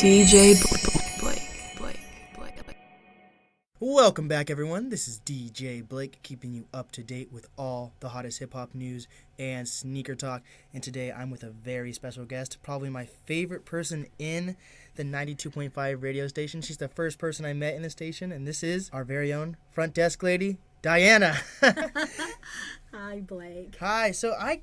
DJ Blake. Welcome back, everyone. This is DJ Blake, keeping you up to date with all the hottest hip-hop news and sneaker talk. And today I'm with a very special guest, probably my favorite person in the 92.5 radio station. She's the first person I met in the station, and this is our very own front desk lady, Diana. Hi, Blake. Hi. So I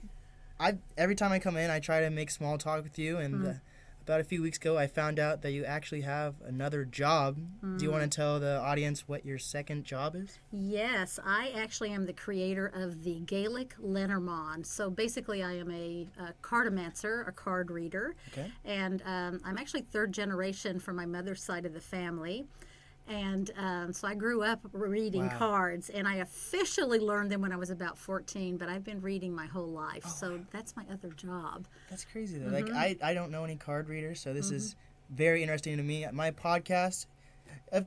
every time I come in, I try to make small talk with you, and about a few weeks ago, I found out that you actually have another job. Do you want to tell the audience what your second job is? Yes, I actually am the creator of the Gaelic Lenormand. So basically, I am a cartomancer, a card reader. Okay. And I'm actually third generation from my mother's side of the family. And so I grew up reading cards, and I officially learned them when I was about 14, but I've been reading my whole life. So that's my other job. That's crazy, though. Like, I don't know any card readers, so this is very interesting to me. My podcast,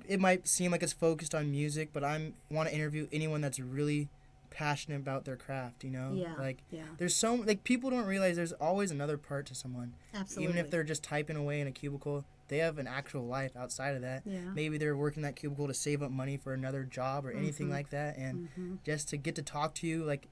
it might seem like it's focused on music, but I want to interview anyone that's really passionate about their craft, you know? Yeah, There's so, like, people don't realize there's always another part to someone. Absolutely. Even if they're just typing away in a cubicle, they have an actual life outside of that. Yeah. Maybe they're working that cubicle to save up money for another job or anything like that. And just to get to talk to you, like,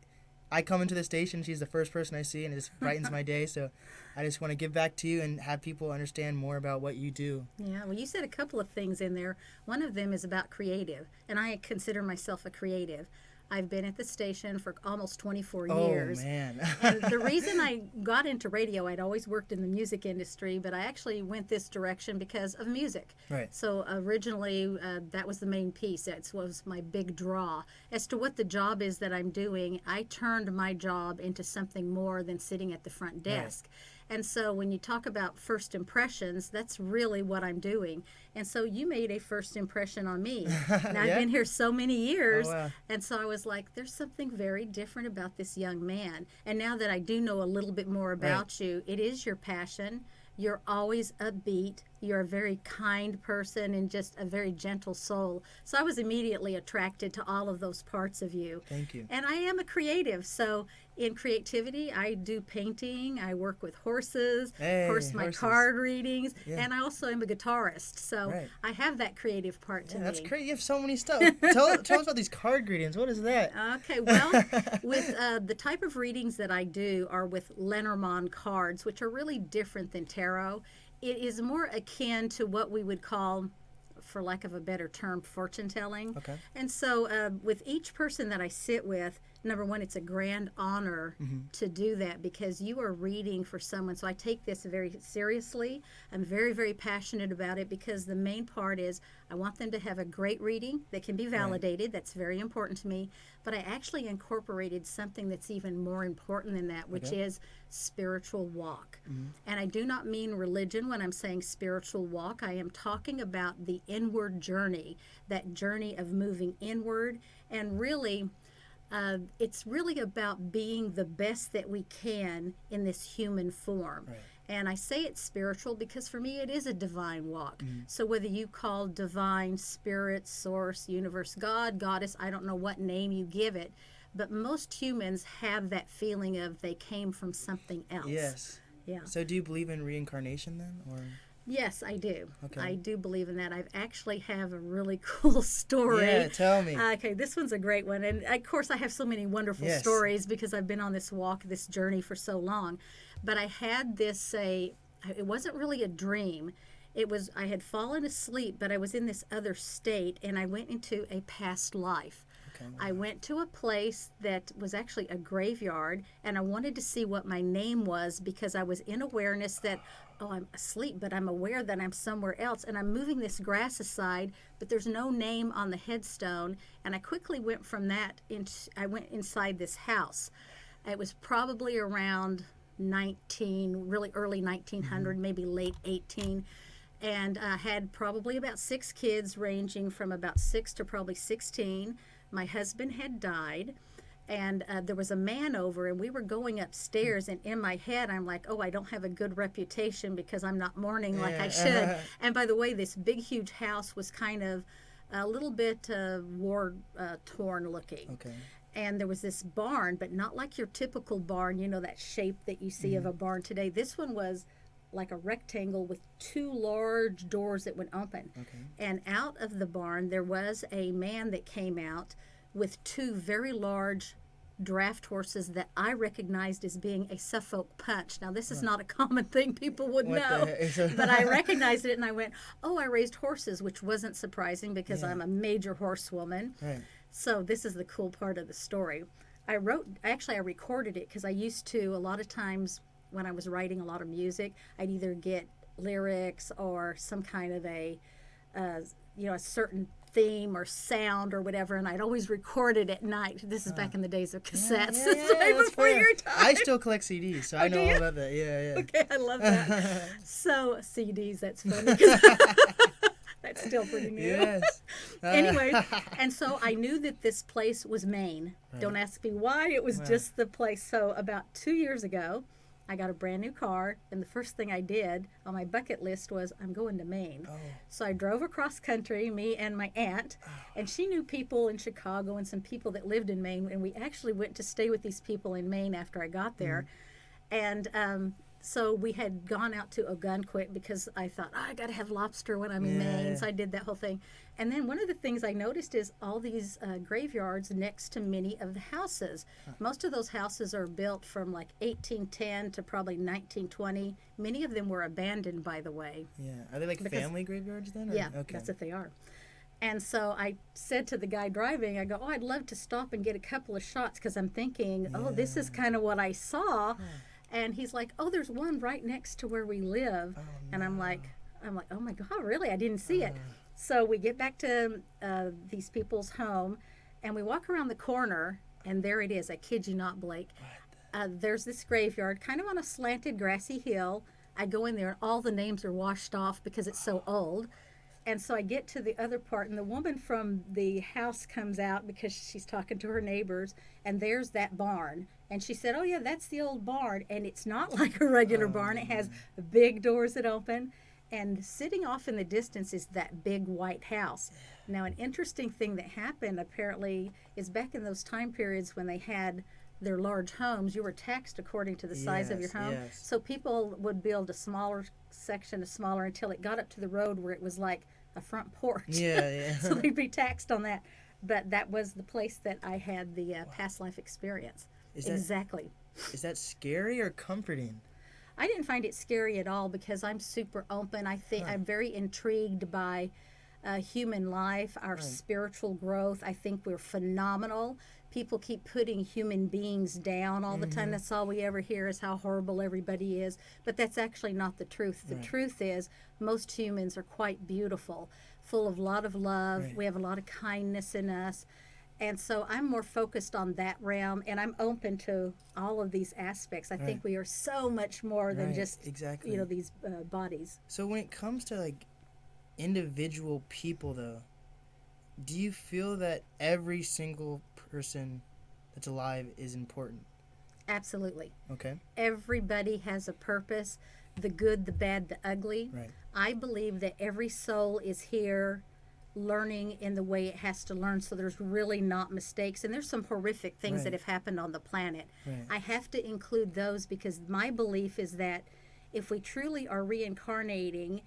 I come into the station, she's the first person I see, and it just brightens my day. So I just want to give back to you and have people understand more about what you do. Yeah, well, you said a couple of things in there. One of them is about creative, and I consider myself a creative. I've been at the station for almost 24 years. Oh, man. And the reason I got into radio, I'd always worked in the music industry, but I actually went this direction because of music. Right. So originally, that was the main piece. That was my big draw. As to what the job is that I'm doing, I turned my job into something more than sitting at the front desk. Right. And so when you talk about first impressions, that's really what I'm doing. And so you made a first impression on me. And I've been here so many years. Oh, wow. And so I was like, there's something very different about this young man. And now that I do know a little bit more about you, it is your passion. You're always upbeat. You're a very kind person and just a very gentle soul. So I was immediately attracted to all of those parts of you. Thank you. And I am a creative. So in creativity, I do painting. I work with horses. Of course, my card readings. Yeah. And I also am a guitarist. So I have that creative part to me. That's great. You have so many stuff. tell us about these card readings. What is that? Okay. Well, with the type of readings that I do are with Lenormand cards, which are really different than tarot. It is more akin to what we would call, for lack of a better term, fortune telling. Okay. And so with each person that I sit with, number one, it's a grand honor to do that because you are reading for someone. So I take this very seriously. I'm very, very passionate about it because the main part is I want them to have a great reading that can be validated. Right. That's very important to me. But I actually incorporated something that's even more important than that, which is spiritual walk. And I do not mean religion when I'm saying spiritual walk. I am talking about the inward journey, that journey of moving inward. And really, it's really about being the best that we can in this human form. Right. And I say it's spiritual because for me it is a divine walk. So whether you call divine, spirit, source, universe, God, goddess, I don't know what name you give it, but most humans have that feeling of they came from something else. Yes. Yeah. So do you believe in reincarnation then, or? Yes, I do. Okay. I do believe in that. I actually have a really cool story. Yeah, tell me. Okay, this one's a great one. And, of course, I have so many wonderful stories because I've been on this walk, this journey for so long. But I had this, it wasn't really a dream. I had fallen asleep, but I was in this other state, and I went into a past life. Okay, wow. I went to a place that was actually a graveyard, and I wanted to see what my name was because I was in awareness that, I'm asleep, but I'm aware that I'm somewhere else, and I'm moving this grass aside, but there's no name on the headstone, and I quickly went from that, I went inside this house. It was probably around really early 1900, maybe late 18, and I had probably about 6 kids ranging from about 6 to probably 16. My husband had died. And there was a man over, and we were going upstairs, and in my head, I'm like, I don't have a good reputation because I'm not mourning like I should. And by the way, this big, huge house was kind of a little bit war-torn looking. Okay. And there was this barn, but not like your typical barn, that shape that you see of a barn today. This one was like a rectangle with 2 large doors that would open. Okay. And out of the barn, there was a man that came out with 2 very large draft horses that I recognized as being a Suffolk punch. Now, this is not a common thing people would What know, the heck? but I recognized it and I went, oh, I raised horses, which wasn't surprising because Yeah. I'm a major horsewoman. Right. So this is the cool part of the story. I recorded it because I used to, a lot of times when I was writing a lot of music, I'd either get lyrics or some kind of a certain theme or sound or whatever, and I'd always record it at night. This is back in the days of cassettes. Yeah, This is way that's before fair. your time. I still collect CDs, so I know do all you? about that. Yeah, yeah. Okay, I love that. So CDs, that's funny. 'Cause that's still pretty new. Yes. Anyway, and so I knew that this place was Maine. Right. Don't ask me why, it was Wow. just the place. So about 2 years ago, I got a brand new car, and the first thing I did on my bucket list was I'm going to Maine. Oh. So I drove across country, me and my aunt, and she knew people in Chicago and some people that lived in Maine, and we actually went to stay with these people in Maine after I got there. And so we had gone out to Ogunquit because I thought, I got to have lobster when I'm in Maine. Yeah. So I did that whole thing. And then one of the things I noticed is all these graveyards next to many of the houses. Most of those houses are built from like 1810 to probably 1920. Many of them were abandoned, by the way. Yeah. Are they like Because- family graveyards then? Or? Yeah, Okay. that's what they are. And so I said to the guy driving, I go, oh, I'd love to stop and get a couple of shots because I'm thinking, oh, this is kind of what I saw. And he's like, oh, there's one right next to where we live. Oh, And I'm like, oh my God, really? I didn't see it. So we get back to these people's home, and we walk around the corner, and there it is. I kid you not, Blake. There's this graveyard, kind of on a slanted grassy hill. I go in there, and all the names are washed off because it's so old. And so I get to the other part, and the woman from the house comes out because she's talking to her neighbors, and there's that barn. And she said, oh, yeah, that's the old barn. And it's not like a regular barn. It has big doors that open. And sitting off in the distance is that big white house. Now, an interesting thing that happened, apparently, is back in those time periods when they had their large homes, you were taxed according to the size of your Yes, home. yes. So people would build a smaller section, until it got up to the road where it was like a front porch. Yeah, yeah. So they'd be taxed on that. But that was the place that I had the past life experience. Exactly. Is that scary or comforting? I didn't find it scary at all because I'm super open. I think I'm very intrigued by human life, our spiritual growth. I think we're phenomenal. People keep putting human beings down all the time. That's all we ever hear is how horrible everybody is. But that's actually not the truth. The truth is most humans are quite beautiful, full of a lot of love. Right. We have a lot of kindness in us. And so I'm more focused on that realm, and I'm open to all of these aspects. I think we are so much more than Right, just, exactly. these bodies. So when it comes to like individual people though, do you feel that every single person that's alive is important? Absolutely. Okay. Everybody has a purpose, the good, the bad, the ugly. Right. I believe that every soul is here learning in the way it has to learn, so there's really not mistakes. And there's some horrific things that have happened on the planet. Right. I have to include those because my belief is that if we truly are reincarnating,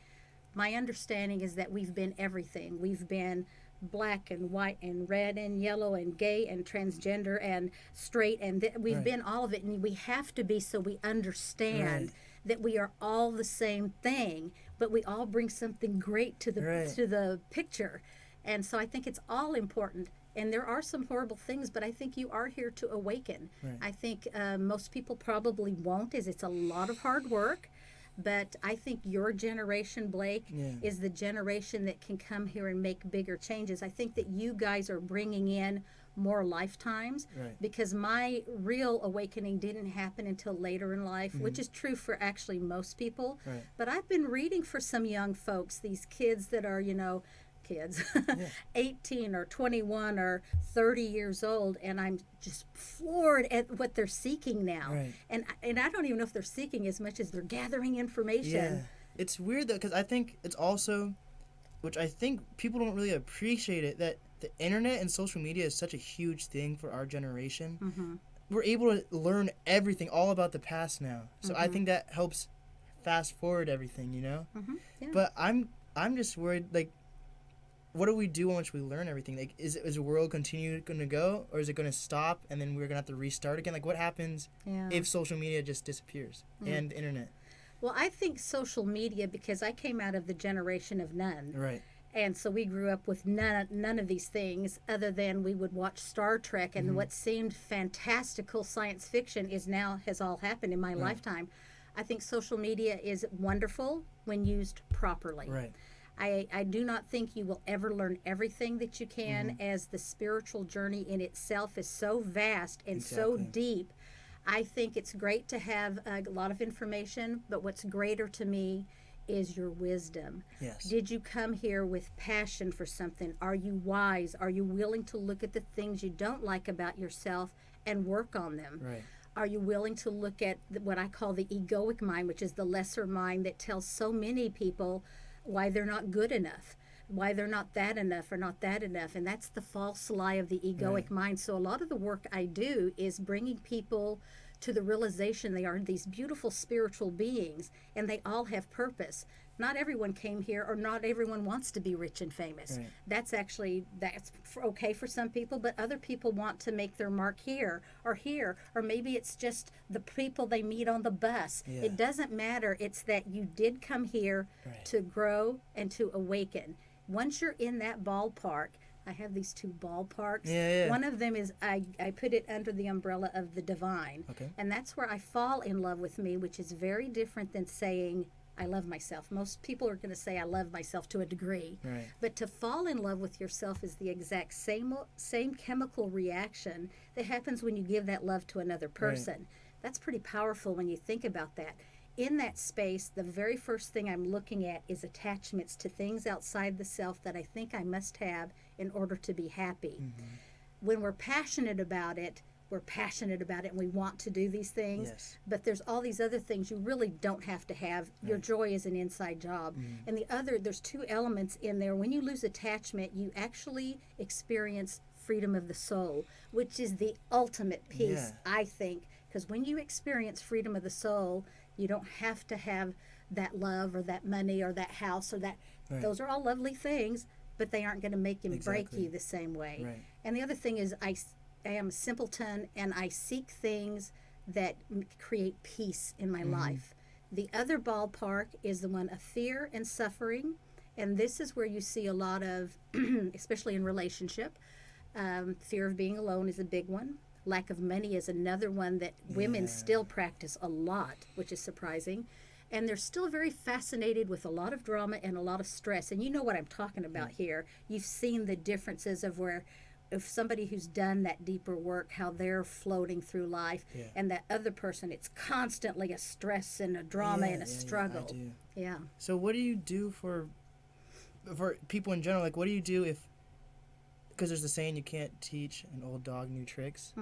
my understanding is that we've been everything. We've been black and white and red and yellow and gay and transgender and straight, and we've been all of it, and we have to be, so we understand that we are all the same thing, but we all bring something great to the picture. And so I think it's all important. And there are some horrible things, but I think you are here to awaken. Right. I think most people probably won't, as it's a lot of hard work. But I think your generation, Blake, is the generation that can come here and make bigger changes. I think that you guys are bringing in more lifetimes, because my real awakening didn't happen until later in life, which is true for actually most people. But I've been reading for some young folks, these kids that are, 18 or 21 or 30 years old, and I'm just floored at what they're seeking now. And I don't even know if they're seeking as much as they're gathering information. Yeah. It's weird though, because I think it's also, which I think people don't really appreciate it, that the internet and social media is such a huge thing for our generation. We're able to learn everything all about the past now. So I think that helps fast forward everything, you know. Yeah. But I'm just worried, like, what do we do once we learn everything? Like, is the world going to go, or is it going to stop, and then we're going to have to restart again? Like, what happens if social media just disappears and the internet? Well, I think social media, because I came out of the generation of none. Right. And so we grew up with none of these things, other than we would watch Star Trek, and what seemed fantastical science fiction has all happened in my lifetime. I think social media is wonderful when used properly. Right. I do not think you will ever learn everything that you can, as the spiritual journey in itself is so vast and so deep. I think it's great to have a lot of information, but what's greater to me is your wisdom. Yes. Did you come here with passion for something? Are you wise? Are you willing to look at the things you don't like about yourself and work on them? Right. Are you willing to look at what I call the egoic mind, which is the lesser mind that tells so many people why they're not good enough, why they're not that enough or not that enough? And that's the false lie of the egoic mind. So a lot of the work I do is bringing people to the realization they are these beautiful spiritual beings, and they all have purpose. Not everyone came here, or not everyone wants to be rich and famous. Right. That's okay for some people, but other people want to make their mark here, or maybe it's just the people they meet on the bus. Yeah. It doesn't matter. It's that you did come here to grow and to awaken. Once you're in that ballpark, I have these two ballparks. Yeah. One of them is I put it under the umbrella of the divine. Okay. And that's where I fall in love with me, which is very different than saying I love myself. Most people are going to say I love myself to a degree. Right. But to fall in love with yourself is the exact same chemical reaction that happens when you give that love to another person. Right. That's pretty powerful when you think about that. In that space, the very first thing I'm looking at is attachments to things outside the self that I think I must have in order to be happy. When we're passionate about it, and we want to do these things. Yes. But there's all these other things you really don't have to have. Your joy is an inside job. And there's two elements in there. When you lose attachment, you actually experience freedom of the soul, which is the ultimate peace, I think. Because when you experience freedom of the soul, you don't have to have that love or that money or that house or that. Those are all lovely things, but they aren't going to make and break you the same way. Right. And the other thing is I am a simpleton, and I seek things that create peace in my life. The other ballpark is the one of fear and suffering, and this is where you see a lot of, especially in relationship, fear of being alone is a big one. Lack of money is another one that women still practice a lot, which is surprising. And they're still very fascinated with a lot of drama and a lot of stress. And you know what I'm talking about here. You've seen the differences of where, if somebody who's done that deeper work, how they're floating through life, and that other person, it's constantly a stress and a drama and a struggle. I do. Yeah. So what do you do for people in general? Like, what do you do if, because there's the saying, you can't teach an old dog new tricks.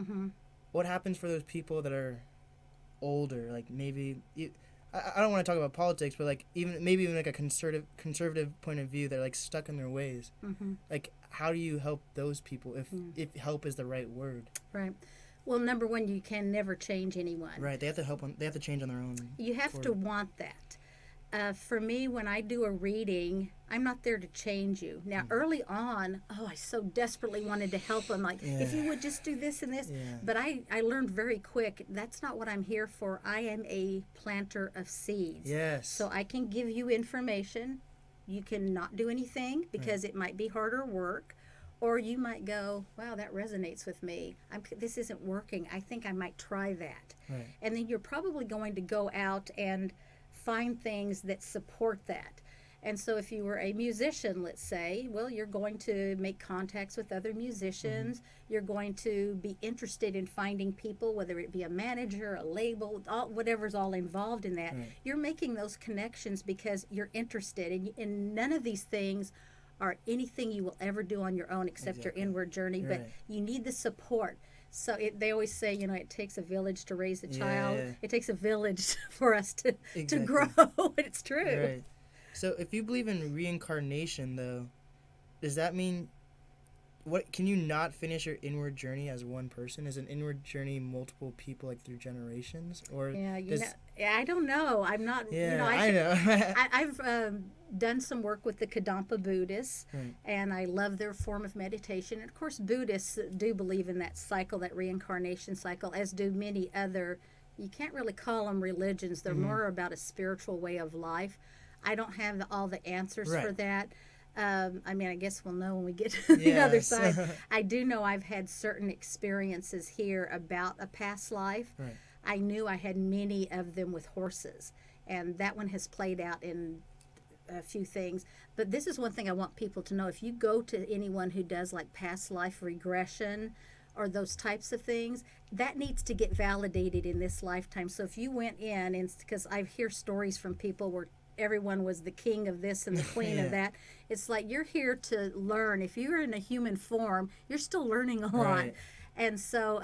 What happens for those people that are older? Like, maybe I don't want to talk about politics, but like maybe even like a conservative point of view, they're like stuck in their ways. Like, how do you help those people if help is the right word? Right. Well, number one, you can never change anyone. Right. They have to they have to change on their own. You have to want that. For me, when I do a reading, I'm not there to change you. Now, early on, I so desperately wanted to help them. Like, if you would just do this and this. But I learned very quick, that's not what I'm here for. I am a planter of seeds. Yes. So I can give you information. You can not do anything because it might be harder work. Or you might go, wow, that resonates with me. This isn't working. I think I might try that. Right. And then you're probably going to go out and find things that support that. And so if you were a musician, let's say, well, you're going to make contacts with other musicians. You're going to be interested in finding people, whether it be a manager, a label, whatever's all involved in that. You're making those connections because you're interested. And none of these things are anything you will ever do on your own except your inward journey. But you need the support. So they always say, it takes a village to raise a child. It takes a village for us to grow. It's true. Right. So if you believe in reincarnation, though, does that mean what can you not finish your inward journey as one person? Is an inward journey multiple people, like through generations, or Yeah, does, I don't know. I'm not. yeah, I know. I've done some work with the Kadampa Buddhists, Right. and I love their form of meditation. And of course, Buddhists do believe in that cycle, that reincarnation cycle, as do many other. You can't really call them religions. They're more about a spiritual way of life. I don't have all the answers for Right. that. I mean, I guess we'll know when we get to the other Yes. side. I do know I've had certain experiences here about a past life. Right. I knew I had many of them with horses, and that one has played out in a few things. But this is one thing I want people to know. If you go to anyone who does like past life regression or those types of things, that needs to get validated in this lifetime. So if you went in, and because I hear stories from people where everyone was the king of this and the queen Yeah. of that, it's like you're here to learn. If you're in a human form, you're still learning a lot. Right. And so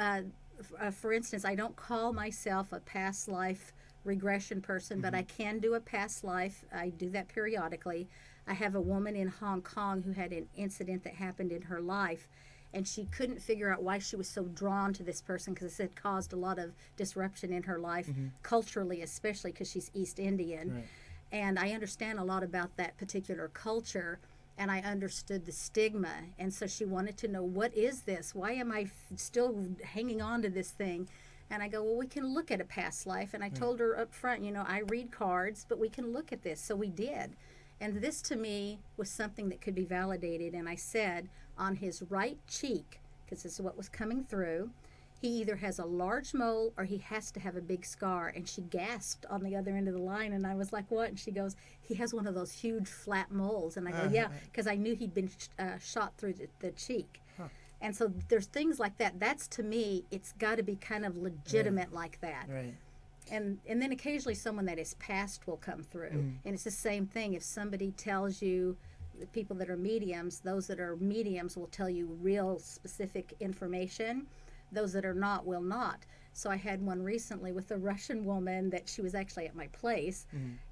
for instance, I don't call myself a past life regression person, but I can do a past life. I do that periodically. I have a woman in Hong Kong who had an incident that happened in her life, and she couldn't figure out why she was so drawn to this person, because it had caused a lot of disruption in her life, culturally, especially because she's East Indian. Right. And I understand a lot about that particular culture, and I understood the stigma. And so she wanted to know, what is this? Why am I still hanging on to this thing? And I go, well, we can look at a past life. And I told her up front, I read cards, but we can look at this. So we did. And this to me was something that could be validated. And I said, on his right cheek, because this is what was coming through, he either has a large mole or he has to have a big scar. And she gasped on the other end of the line, and I was like, what? And she goes, he has one of those huge flat moles. And I go, yeah, because I knew he'd been shot through the cheek. And so there's things like that. That's, to me, it's got to be kind of legitimate like that. Right. And then occasionally someone that is past will come through. And it's the same thing. If somebody tells you, the people that are mediums, those that are mediums will tell you real specific information. Those that are not will not. So I had one recently with a Russian woman that she was actually at my place,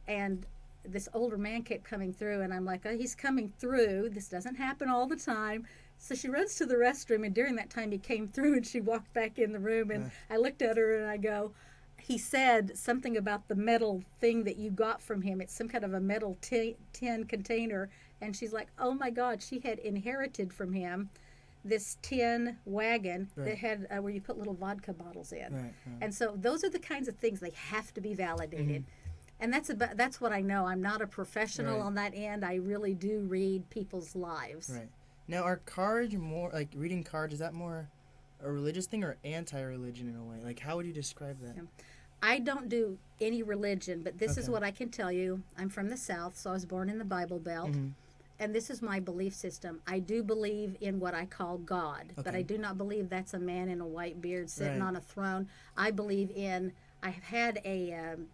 and this older man kept coming through, and I'm like, oh, he's coming through. This doesn't happen all the time. So she runs to the restroom, and during that time he came through, and she walked back in the room, and I looked at her and I go, he said something about the metal thing that you got from him. It's some kind of a metal tin container. And she's like, oh my God, she had inherited from him this tin wagon that had where you put little vodka bottles in. Right. And so those are the kinds of things, they have to be validated. And that's what I know. I'm not a professional on that end. I really do read people's lives. Right. Now, are cards more, like reading cards, is that more a religious thing or anti-religion in a way? Like, how would you describe that? I don't do any religion, but this is what I can tell you. I'm from the South, so I was born in the Bible Belt. And this is my belief system. I do believe in what I call God, but I do not believe that's a man in a white beard sitting on a throne. I believe in, I've had an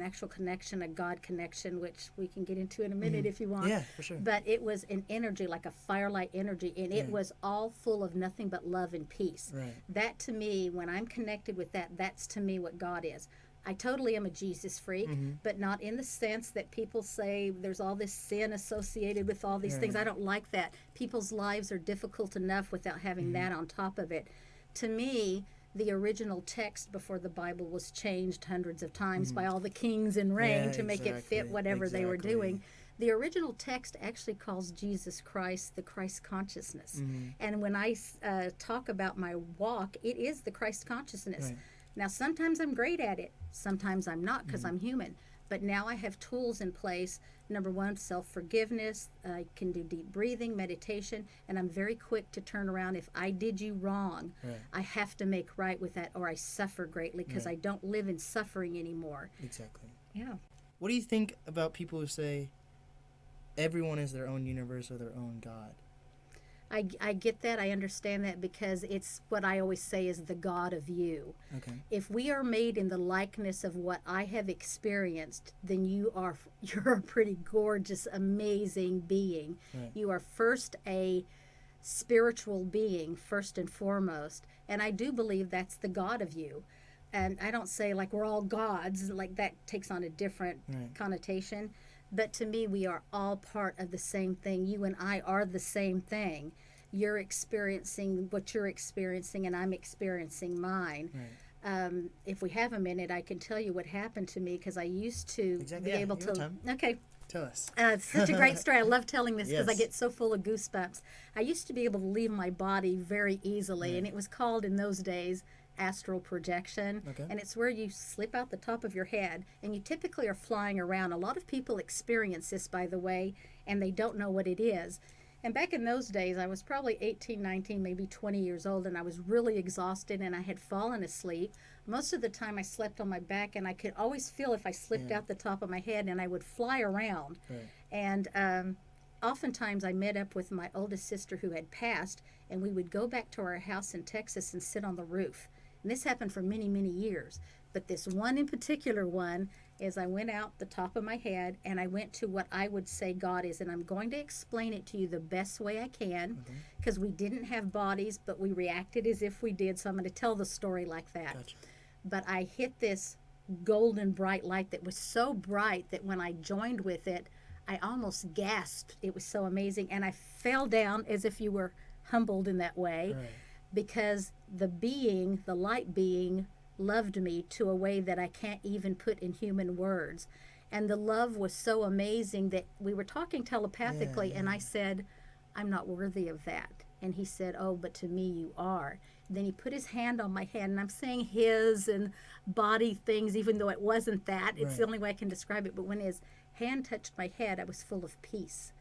actual connection, a God connection, which we can get into in a minute if you want. Yeah, for sure. But it was an energy, like a firelight energy, and it was all full of nothing but love and peace. Right. That to me, when I'm connected with that, that's to me what God is. I totally am a Jesus freak, but not in the sense that people say there's all this sin associated with all these things. I don't like that. People's lives are difficult enough without having that on top of it. To me, the original text before the Bible was changed hundreds of times by all the kings in reign to make it fit whatever they were doing. The original text actually calls Jesus Christ the Christ consciousness. And when I talk about my walk, it is the Christ consciousness. Right. Now, sometimes I'm great at it. Sometimes I'm not, because I'm human. But now I have tools in place. Number one, self-forgiveness. I can do deep breathing, meditation, and I'm very quick to turn around. If I did you wrong, I have to make right with that, or I suffer greatly, because I don't live in suffering anymore. Exactly. Yeah. What do you think about people who say everyone is their own universe or their own God? I get that. I understand that, because it's what I always say is the God of you. Okay. If we are made in the likeness of what I have experienced, then you're a pretty gorgeous, amazing being. Right. You are first a spiritual being, first and foremost. And I do believe that's the God of you. And I don't say like we're all gods, like that takes on a different connotation. But to me, we are all part of the same thing. You and I are the same thing. you're experiencing what you're experiencing and I'm experiencing mine. Right. If we have a minute, I can tell you what happened to me because I used to Exactly. be able to. Time. Okay. Tell us. It's such a great story. I love telling this because I Yes. get so full of goosebumps. I used to be able to leave my body very easily, Right. and it was called in those days astral projection. Okay. And it's where you slip out the top of your head, and you typically are flying around. A lot of people experience this, by the way, and they don't know what it is. And back in those days, I was probably 18, 19, maybe 20 years old, and I was really exhausted, and I had fallen asleep. Most of the time, I slept on my back, and I could always feel if I slipped out the top of my head, and I would fly around. Right. And oftentimes, I met up with my oldest sister who had passed, and we would go back to our house in Texas and sit on the roof. And this happened for many, many years. But this one in particular one is I went out the top of my head and I went to what I would say God is. And I'm going to explain it to you the best way I can because we didn't have bodies, but we reacted as if we did. So I'm going to tell the story like that. Gotcha. But I hit this golden bright light that was so bright that when I joined with it, I almost gasped. It was so amazing. And I fell down as if you were humbled in that way Right. because the light being, loved me to a way that I can't even put in human words. And the love was so amazing that we were talking telepathically, and I said, I'm not worthy of that. And he said, oh, but to me you are. Then he put his hand on my head, and I'm saying his and body things, even though it wasn't that. It's the only way I can describe it. But when his hand touched my head, I was full of peace.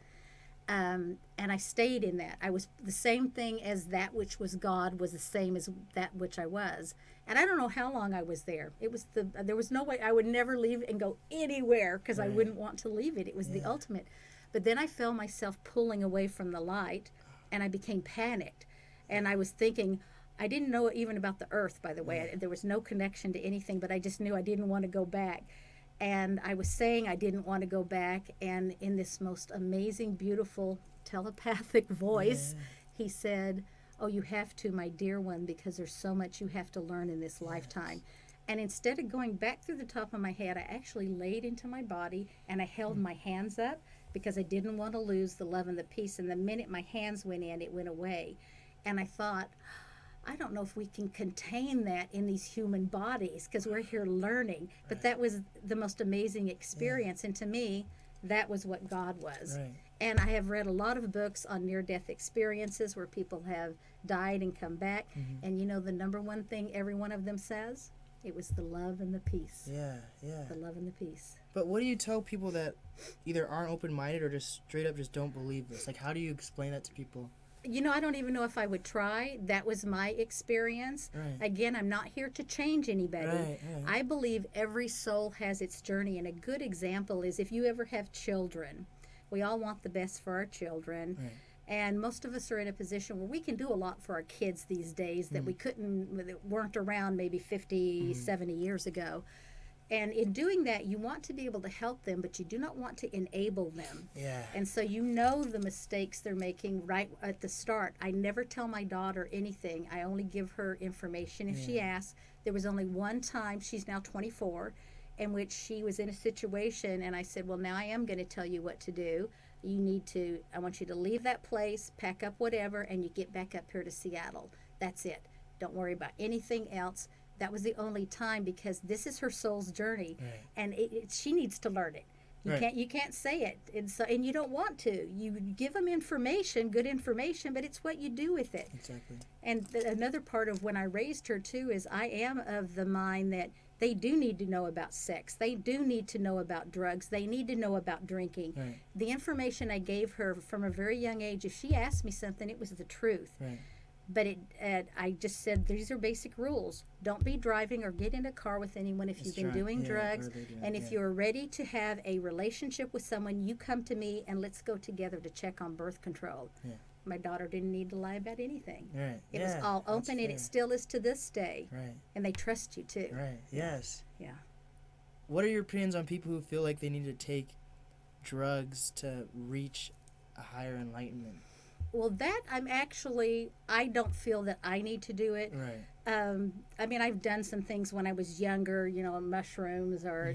And I stayed in that. I was the same thing as that which was God was the same as that which I was. And I don't know how long I was there. There was no way I would never leave and go anywhere because I wouldn't want to leave it. It was the ultimate. But then I felt myself pulling away from the light, and I became panicked. And I was thinking, I didn't know even about the earth, by the way. There was no connection to anything, but I just knew I didn't want to go back. And I was saying I didn't want to go back, and in this most amazing, beautiful telepathic voice, he said, oh, you have to, my dear one, because there's so much you have to learn in this lifetime. And instead of going back through the top of my head, I actually laid into my body, and I held my hands up because I didn't want to lose the love and the peace. And the minute my hands went in, it went away. And I thought, I don't know if we can contain that in these human bodies because we're here learning. But that was the most amazing experience. And to me, that was what God was. Right. And I have read a lot of books on near-death experiences where people have died and come back. And you know the number one thing every one of them says? It was the love and the peace. Yeah, yeah. The love and the peace. But what do you tell people that either aren't open-minded or just straight up just don't believe this? Like, how do you explain that to people? You know, I don't even know if I would try. That was my experience. Right. Again, I'm not here to change anybody. Right. I believe every soul has its journey. And a good example is if you ever have children, we all want the best for our children. Right. And most of us are in a position where we can do a lot for our kids these days that we couldn't, that weren't around maybe 50, 70 years ago. And in doing that, you want to be able to help them, but you do not want to enable them. Yeah. And so you know the mistakes they're making right at the start. I never tell my daughter anything. I only give her information if she asks. There was only one time, she's now 24, in which she was in a situation, and I said, well, now I am going to tell you what to do. I want you to leave that place, pack up whatever, and you get back up here to Seattle. That's it. Don't worry about anything else. That was the only time because this is her soul's journey, and she needs to learn it. You can't say it, and you don't want to. You give them information, good information, but it's what you do with it. Exactly. And another part of when I raised her too is I am of the mind that they do need to know about sex. They do need to know about drugs. They need to know about drinking. Right. The information I gave her from a very young age, if she asked me something, it was the truth. Right. But I just said, these are basic rules. Don't be driving or get in a car with anyone if you've been doing drugs. And if you're ready to have a relationship with someone, you come to me and let's go together to check on birth control. Yeah. My daughter didn't need to lie about anything. Right. It was all open, and it still is to this day. Right. And they trust you too. Right. Yes. Yeah. What are your opinions on people who feel like they need to take drugs to reach a higher enlightenment? Well, that I don't feel that I need to do it. Right. I mean, I've done some things when I was younger, mushrooms or,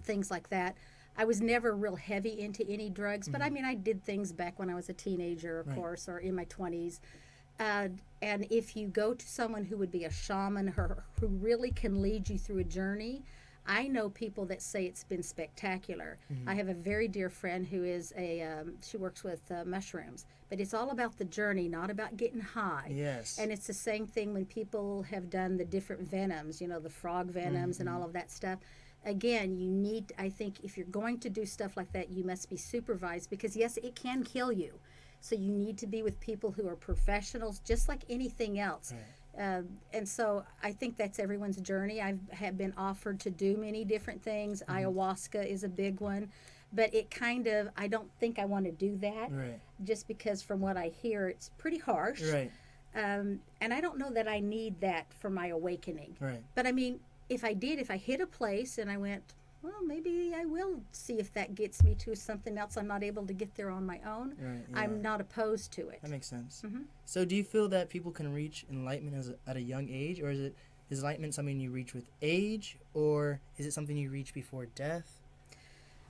things like that. I was never real heavy into any drugs, but I mean, I did things back when I was a teenager, of course, or in my 20s. And if you go to someone who would be a shaman, who really can lead you through a journey, I know people that say it's been spectacular. I have a very dear friend who is she works with mushrooms, but it's all about the journey, not about getting high. Yes. And it's the same thing when people have done the different venoms, the frog venoms and all of that stuff. Again, you need, I think, if you're going to do stuff like that, you must be supervised because, yes, it can kill you. So you need to be with people who are professionals, just like anything else. Right. And so I think that's everyone's journey. I have been offered to do many different things. Ayahuasca is a big one. But it kind of, I don't think I want to do that. Right. Just because from what I hear, it's pretty harsh. Right. And I don't know that I need that for my awakening. Right. But I mean, if I hit a place and I went, well, maybe I will see if that gets me to something else. I'm not able to get there on my own. Right, yeah. I'm not opposed to it. That makes sense. Mm-hmm. So do you feel that people can reach enlightenment at a young age, or is enlightenment something you reach with age, or is it something you reach before death?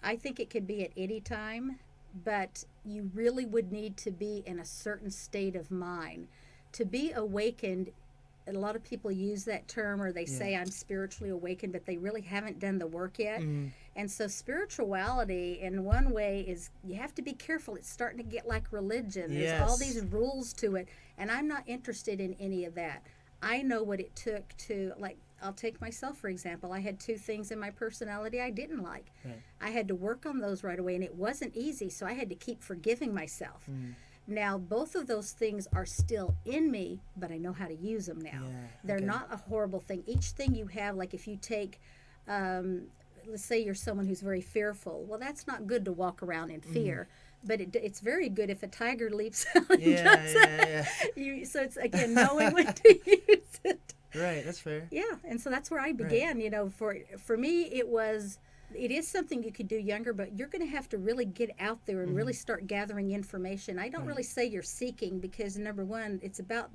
I think it could be at any time, but you really would need to be in a certain state of mind. To be awakened, a lot of people use that term, or they say I'm spiritually awakened, but they really haven't done the work yet. And so spirituality in one way is, you have to be careful. It's starting to get like religion. There's all these rules to it, and I'm not interested in any of that. I know what it took to, like, I'll take myself for example. I had 2 things in my personality I didn't like. Right. I had to work on those right away, and it wasn't easy, so I had to keep forgiving myself. Now, both of those things are still in me, but I know how to use them now. They're not a horrible thing. Each thing you have, like if you take, let's say you're someone who's very fearful. Well, that's not good to walk around in fear, but it's very good if a tiger leaps out and jumps at you. So it's, again, knowing when to use it. Right, that's fair. Yeah, and so that's where I began. For me, it is something you could do younger, but you're going to have to really get out there and really start gathering information. I don't really say you're seeking because, number one, it's about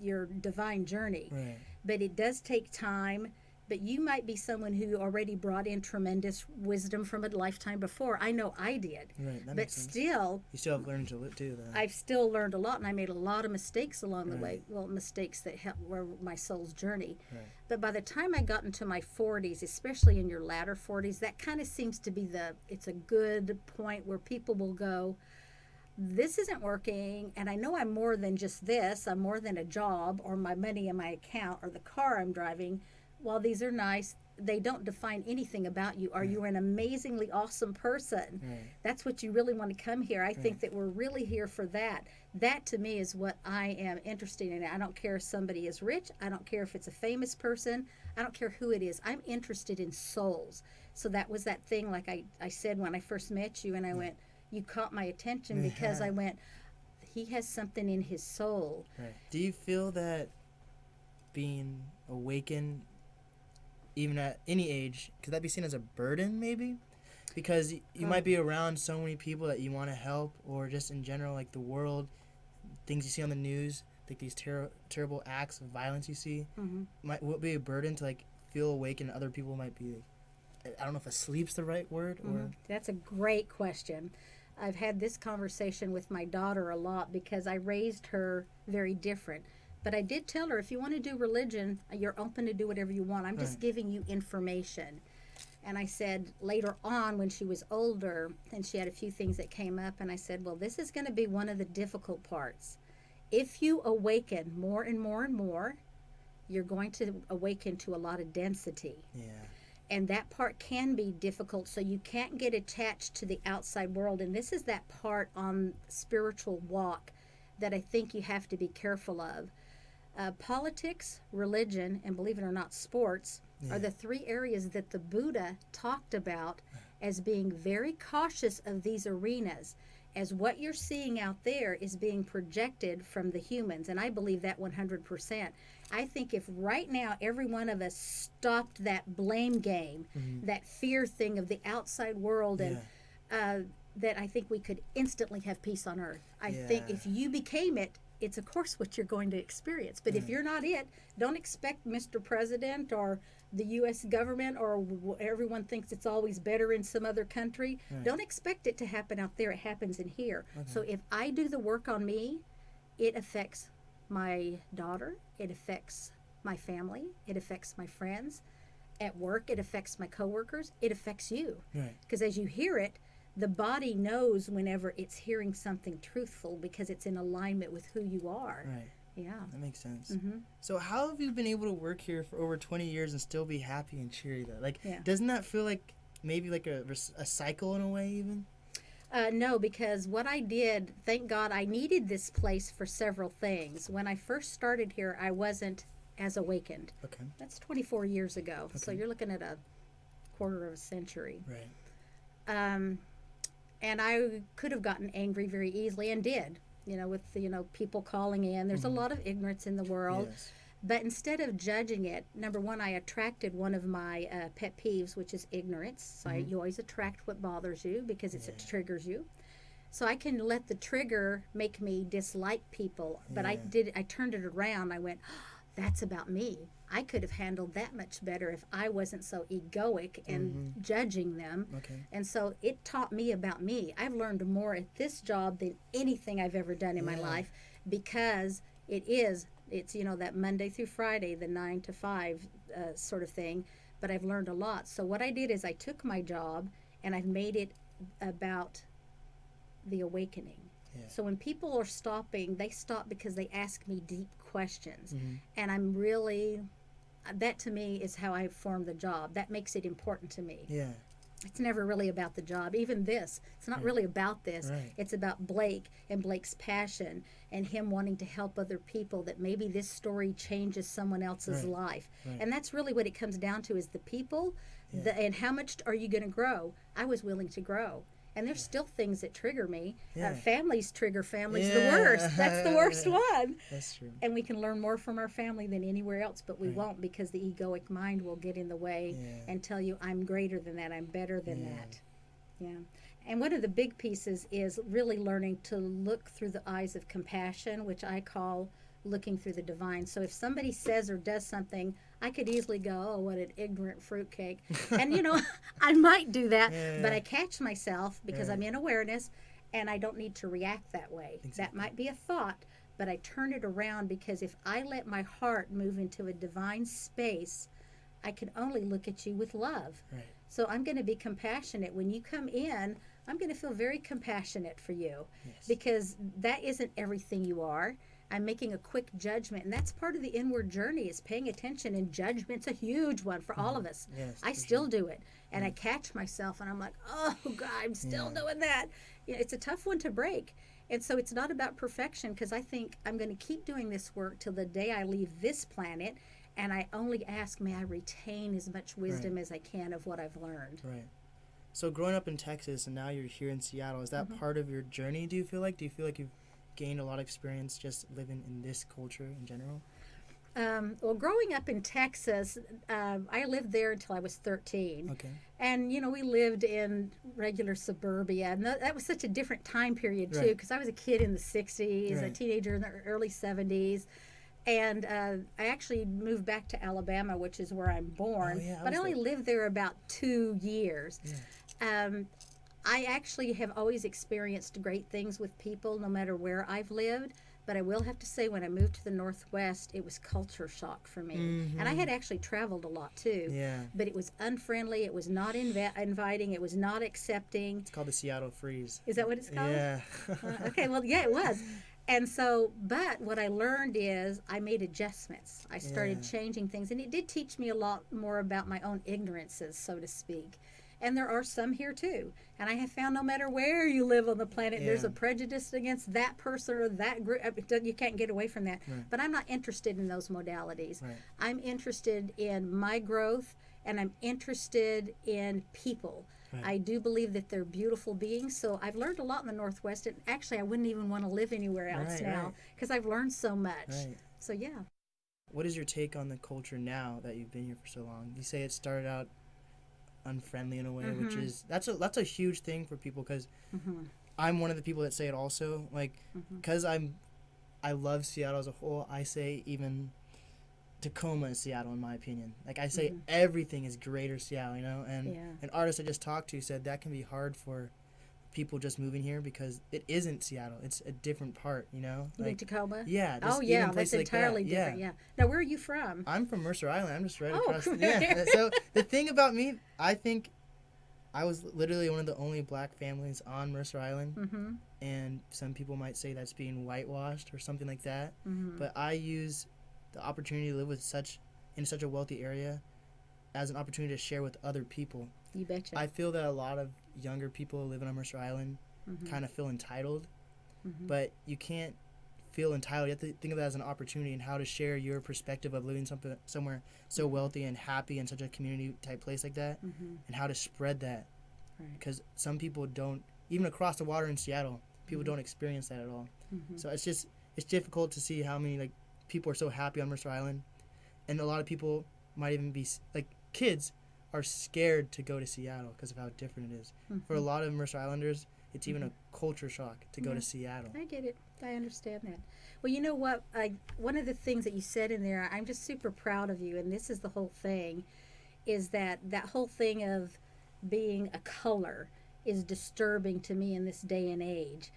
your divine journey. Right. But it does take time. But you might be someone who already brought in tremendous wisdom from a lifetime before. I know I did. Right, that makes sense. Still... You still have learned to live, too, then. I've still learned a lot, and I made a lot of mistakes along the way. Well, mistakes that were my soul's journey. Right. But by the time I got into my 40s, especially in your latter 40s, that kind of seems to be it's a good point where people will go, this isn't working, and I know I'm more than just this. I'm more than a job or my money in my account or the car I'm driving. While these are nice, they don't define anything about you. Are you an amazingly awesome person? That's what you really want to come here. I think that we're really here for that. That, to me, is what I am interested in. I don't care if somebody is rich. I don't care if it's a famous person. I don't care who it is. I'm interested in souls. So that was that thing, like I said when I first met you, and I went, you caught my attention because I went, he has something in his soul. Right. Do you feel that being awakened, even at any age, could that be seen as a burden, maybe? Because you might be around so many people that you want to help, or just in general, like the world, things you see on the news, like these terrible acts of violence you see, will it be a burden to, like, feel awakened? Other people might be, I don't know if asleep's the right word, or... That's a great question. I've had this conversation with my daughter a lot because I raised her very different. But I did tell her, if you want to do religion, you're open to do whatever you want. I'm just giving you information. And I said later on, when she was older, and she had a few things that came up, and I said, well, this is going to be one of the difficult parts. If you awaken more and more and more, you're going to awaken to a lot of density. Yeah. And that part can be difficult, so you can't get attached to the outside world. And this is that part on spiritual walk that I think you have to be careful of. Politics, religion, and believe it or not, sports are the 3 areas that the Buddha talked about as being very cautious of these arenas, as what you're seeing out there is being projected from the humans. And I believe that 100%. I think if right now every one of us stopped that blame game, that fear thing of the outside world, and that I think we could instantly have peace on earth. I think if you became it, it's of course what you're going to experience. But if you're not it, don't expect Mr. President or the U.S. government or everyone thinks it's always better in some other country. Right. Don't expect it to happen out there. It happens in here. Okay. So if I do the work on me, it affects my daughter. It affects my family. It affects my friends. At work, it affects my coworkers. It affects you. Right. Because as you hear it, the body knows whenever it's hearing something truthful because it's in alignment with who you are. Right. Yeah. That makes sense. Mm-hmm. So how have you been able to work here for over 20 years and still be happy and cheery though? Like, Yeah. doesn't that feel like maybe like a cycle in a way even? No, because what I did, thank God, I needed this place for several things. When I first started here, I wasn't as awakened. Okay. That's 24 years ago. So Okay. you're looking at a quarter of a century. Right. And I could have gotten angry very easily and did, with, people calling in. There's a lot of ignorance in the world. Yes. But instead of judging it, number one, I attracted one of my pet peeves, which is ignorance. So you always attract what bothers you because it triggers you. So I can let the trigger make me dislike people. But I turned it around. I went, that's about me. I could have handled that much better if I wasn't so egoic and judging them. Okay. And so it taught me about me. I've learned more at this job than anything I've ever done in my life because it's that Monday through Friday, the 9 to 5 sort of thing. But I've learned a lot. So what I did is I took my job and I've made it about the awakening. Yeah. So when people are stopping, they stop because they ask me deep questions. Mm-hmm. And that to me is how I form the job. That makes it important to me. Yeah. It's never really about the job. Even this, it's not really about this. Right. It's about Blake and Blake's passion and him wanting to help other people, that maybe this story changes someone else's life. Right. And that's really what it comes down to, is the people and how much are you going to grow. I was willing to grow. And there's still things that trigger me. Yeah. Families trigger families the worst. That's the worst one. That's true. And we can learn more from our family than anywhere else, but we won't, because the egoic mind will get in the way and tell you, I'm greater than that, I'm better than that. Yeah. And one of the big pieces is really learning to look through the eyes of compassion, which I call looking through the divine. So if somebody says or does something, I could easily go, oh, what an ignorant fruitcake. And, I might do that, but I catch myself because I'm in awareness, and I don't need to react that way. Exactly. That might be a thought, but I turn it around, because if I let my heart move into a divine space, I can only look at you with love. Right. So I'm going to be compassionate. When you come in, I'm going to feel very compassionate for you, because that isn't everything you are. I'm making a quick judgment, and that's part of the inward journey, is paying attention, and judgment's a huge one for all of us. Yes, I still do it, and I catch myself, and I'm like, oh, God, I'm still doing that. It's a tough one to break, and so it's not about perfection, because I think I'm going to keep doing this work till the day I leave this planet, and I only ask, may I retain as much wisdom as I can of what I've learned. Right. So growing up in Texas, and now you're here in Seattle, is that part of your journey, do you feel like? Do you feel like you've gained a lot of experience just living in this culture in general? Well, growing up in Texas, I lived there until I was 13. Okay. And, we lived in regular suburbia. And that was such a different time period, too, because I was a kid in the 60s, a teenager in the early 70s. And I actually moved back to Alabama, which is where I'm born. But I only lived there about 2 years. Yeah. I actually have always experienced great things with people, no matter where I've lived. But I will have to say, when I moved to the Northwest, it was culture shock for me. And I had actually traveled a lot, too. Yeah. But it was unfriendly. It was not inviting. It was not accepting. It's called the Seattle Freeze. Is that what it's called? Yeah. Okay, well, yeah, it was. And so, but what I learned is I made adjustments. I started changing things. And it did teach me a lot more about my own ignorances, so to speak. And there are some here too. And I have found no matter where you live on the planet, there's a prejudice against that person or that group. You can't get away from that. Right. But I'm not interested in those modalities. Right. I'm interested in my growth, and I'm interested in people. Right. I do believe that they're beautiful beings. So I've learned a lot in the Northwest. And actually, I wouldn't even want to live anywhere else now, because I've learned so much. Right. So, yeah. What is your take on the culture now that you've been here for so long? You say it started out unfriendly in a way, which is that's a huge thing for people, because I'm one of the people that say it also, like, because I'm I love Seattle as a whole. I say even Tacoma is Seattle, in my opinion. Like, I say everything is greater Seattle, you know? And an artist I just talked to said that can be hard for people just moving here because it isn't Seattle. It's a different part, you know? You mean Tacoma? Yeah. Oh, yeah, that's entirely different, yeah. Now, where are you from? I'm from Mercer Island. I'm just right across. Yeah. So the thing about me, I think I was literally one of the only black families on Mercer Island. And some people might say that's being whitewashed or something like that. But I use the opportunity to live in such a wealthy area as an opportunity to share with other people. You betcha. I feel that a lot of younger people living on Mercer Island kind of feel entitled, but you can't feel entitled. You have to think of that as an opportunity and how to share your perspective of living somewhere so wealthy and happy in such a community type place like that, and how to spread that. Because some people don't, even across the water in Seattle, people don't experience that at all. So it's difficult to see how many people are so happy on Mercer Island, and a lot of people might even be kids are scared to go to Seattle because of how different it is. For a lot of Mercer Islanders, it's even a culture shock to go to Seattle. I get it. I understand that. Well, you know what? One of the things that you said in there, I'm just super proud of you, and this is the whole thing, is that whole thing of being a color is disturbing to me in this day and age.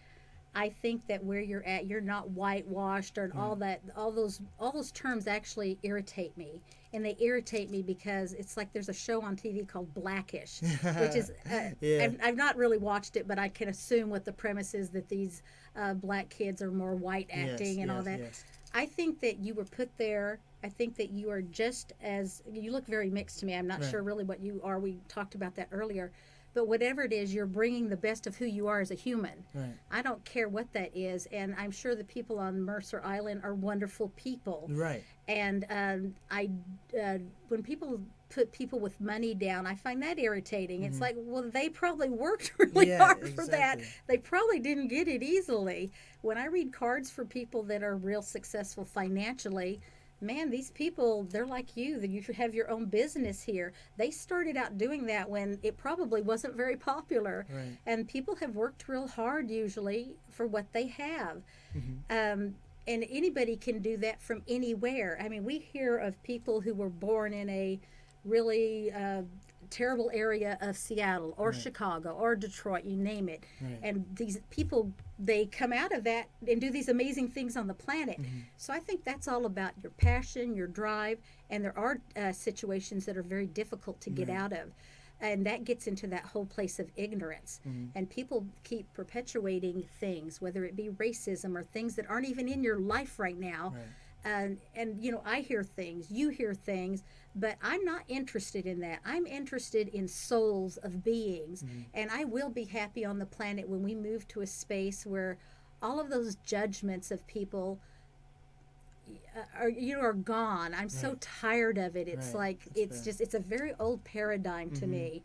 I think that where you're at, you're not whitewashed or all that. All those terms actually irritate me, and they irritate me because it's like there's a show on TV called Blackish, which is I've not really watched it, but I can assume what the premise is, that these black kids are more white acting all that. I think that you were put there. I think that you are just as you look very mixed to me. I'm not sure really what you are. We talked about that earlier. But whatever it is, you're bringing the best of who you are as a human. I don't care what that is. And I'm sure the people on Mercer Island are wonderful people. And when people put people with money down, I find that irritating. It's like, well, they probably worked really hard for that. They probably didn't get it easily. When I read cards for people that are real successful financially, man, these people, they're like you, that you should have your own business here. They started out doing that when it probably wasn't very popular. And people have worked real hard usually for what they have. And anybody can do that from anywhere. I mean, we hear of people who were born in a really terrible area of Seattle or Chicago or Detroit, you name it. And these people, they come out of that and do these amazing things on the planet. So I think that's all about your passion, your drive, and there are situations that are very difficult to get out of. And that gets into that whole place of ignorance. And people keep perpetuating things, whether it be racism or things that aren't even in your life right now. And you know, I hear things, you hear things, but I'm not interested in that. I'm interested in souls of beings, and I will be happy on the planet when we move to a space where all of those judgments of people are gone. I'm so tired of it. It's it's a very old paradigm to me.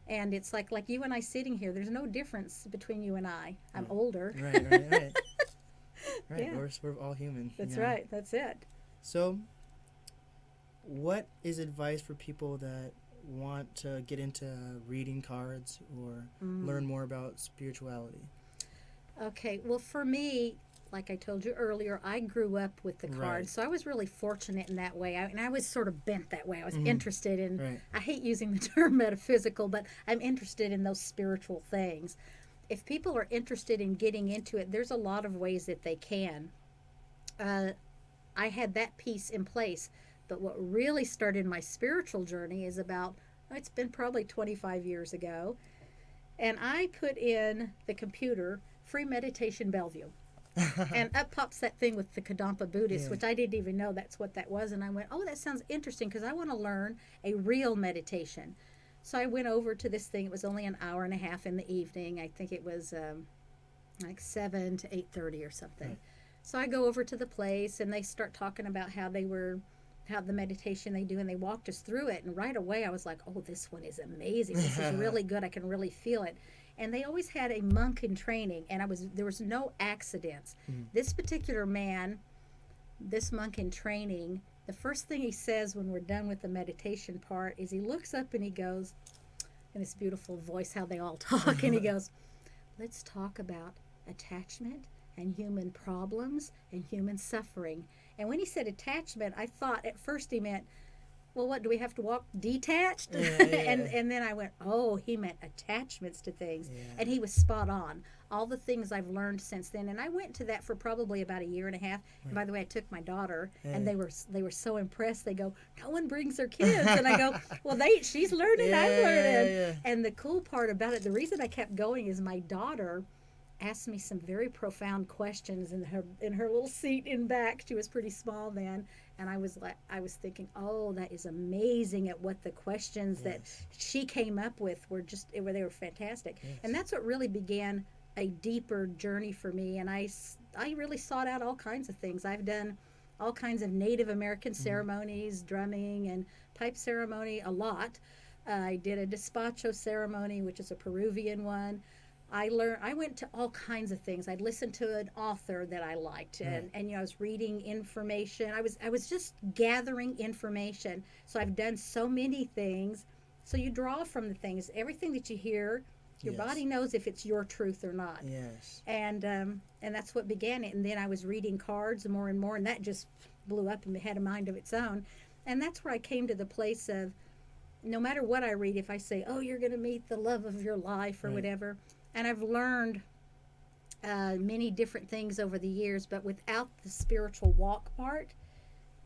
And it's like you and I sitting here, there's no difference between you and I. I'm older. We're all human. That's right. That's it. So, what is advice for people that want to get into reading cards or learn more about spirituality? Okay. Well, for me, like I told you earlier, I grew up with the cards, so I was really fortunate in that way. And I was sort of bent that way. I was interested in, I hate using the term metaphysical, but I'm interested in those spiritual things. If people are interested in getting into it, there's a lot of ways that they can. I had that piece in place, but what really started my spiritual journey is it's been probably 25 years ago, and I put in the computer, free meditation Bellevue, and up pops that thing with the Kadampa Buddhist, which I didn't even know that's what that was, and I went, oh, that sounds interesting, because I want to learn a real meditation. So I went over to this thing. It was only an hour and a half in the evening. I think it was like 7 to 8:30 or something. So I go over to the place, and they start talking about how the meditation they do, and they walked us through it. And right away I was like, oh, this one is amazing. This is really good. I can really feel it. And they always had a monk in training, and there was no accidents. This particular man, this monk in training, the first thing he says when we're done with the meditation part is he looks up and he goes, in this beautiful voice, how they all talk, and he goes, let's talk about attachment, and human problems and human suffering. And when he said attachment, I thought at first he meant, well, what, do we have to walk detached? Yeah. And then I went, oh, he meant attachments to things. Yeah. And he was spot on. All the things I've learned since then. And I went to that for probably about a year and a half. Right. And by the way, I took my daughter, and they were so impressed. They go, no one brings their kids. And I go, well, she's learning, I'm learning. Yeah. And the cool part about it, the reason I kept going is my daughter asked me some very profound questions in her little seat in back. She was pretty small then, and I was thinking, oh, that is amazing at what the questions that she came up with were they were fantastic. Yes. And that's what really began a deeper journey for me. And I really sought out all kinds of things. I've done all kinds of Native American ceremonies, drumming and pipe ceremony a lot. I did a despacho ceremony, which is a Peruvian one. I went to all kinds of things. I'd listen to an author that I liked, and I was reading information. I was just gathering information. So I've done so many things. So you draw from the things. Everything that you hear, your body knows if it's your truth or not. Yes. And that's what began it. And then I was reading cards more and more, and that just blew up and had a mind of its own. And that's where I came to the place of, no matter what I read, if I say, oh, you're going to meet the love of your life or whatever. And I've learned many different things over the years, but without the spiritual walk part,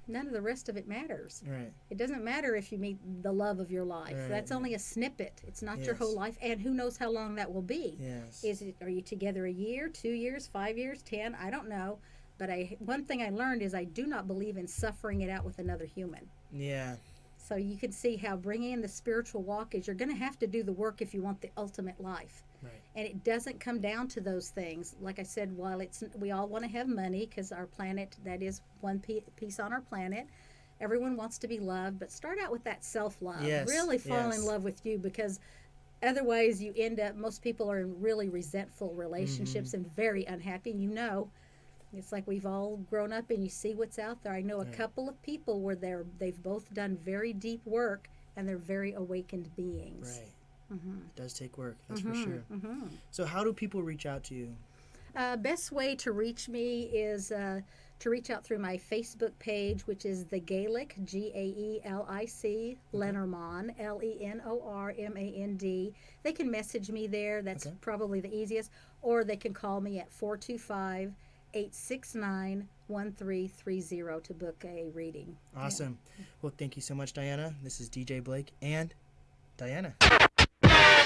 none of the rest of it matters. Right. It doesn't matter if you meet the love of your life. Right. That's only a snippet. It's not your whole life, and who knows how long that will be. Yes. Are you together a year, 2 years, 5 years, 10? I don't know. But one thing I learned is I do not believe in suffering it out with another human. Yeah. So you can see how bringing in the spiritual walk is, you're going to have to do the work if you want the ultimate life. Right. And it doesn't come down to those things. Like I said, while we all want to have money, because our planet, that is one piece on our planet. Everyone wants to be loved, but start out with that self-love. Yes. Really fall in love with you, because otherwise you end up, most people are in really resentful relationships and very unhappy. And it's like we've all grown up and you see what's out there. I know a couple of people where they've both done very deep work, and they're very awakened beings. Right. It does take work, that's for sure. So how do people reach out to you? Best way to reach me is to reach out through my Facebook page, which is the Gaelic, Gaelic, Lenormand, Lenormand. They can message me there. That's probably the easiest. Or they can call me at 425-869-1330 to book a reading. Awesome. Well, thank you so much, Diana. This is DJ Blake and Diana.